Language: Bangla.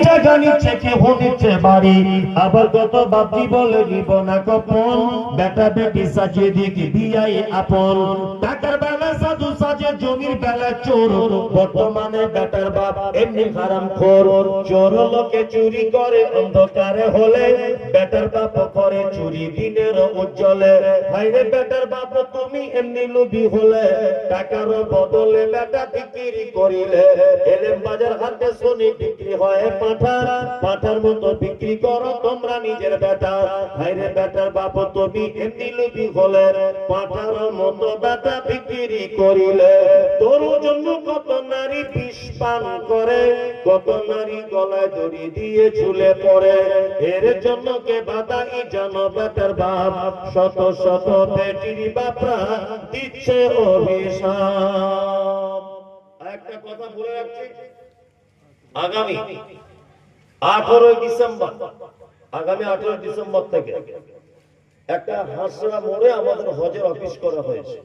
জায়গা নিচ্ছে কেহ নিচ্ছে বাড়ি, আবার কত বাপি বলে দিব না কপন, বেটা বেটি সাজিয়ে দিকে বিয়াই আপন, টাকার বেলা সাধু সাজে জমির বেলা চোর, বর্তমানে বেটার বাপ এমনি হারামখোর, চোর লোকে চুরি করে অন্ধকারে হলে, বেটার বাপ করে চুরি দিনের উজ্জ্বলে, ভাইরে বেটার বাপ তুমি এমনি লোভী হলে, টাকার বদলে বেটা বিক্রি করিলে, এলেম বাজার হাতে শুনি বিক্রি হয় পাঠা, পাঠার মতো বিক্রি করো তোমরা নিজের বেটা, ভাইরে বেটার বাপ তুমি এমনি লোভী হলে, পাঠার মতো বেটা বিক্রি করিলে, তোর জন্য কত নারী বিষ পান করে, কত নারী গলায় দড়ি দিয়ে ঝুলে পড়ে, এর জন্য কে বাদাই জানো বেটার বাপ, শত শত বেটির বাপরা দিচ্ছে অভিশাপ। একটা কথা বলে রাখছি, আগামী 18 ডিসেম্বর, আগামী 18 ডিসেম্বর থেকে একটা হাসরা মোড়ে আমাদের হজের অফিস করা হয়েছে।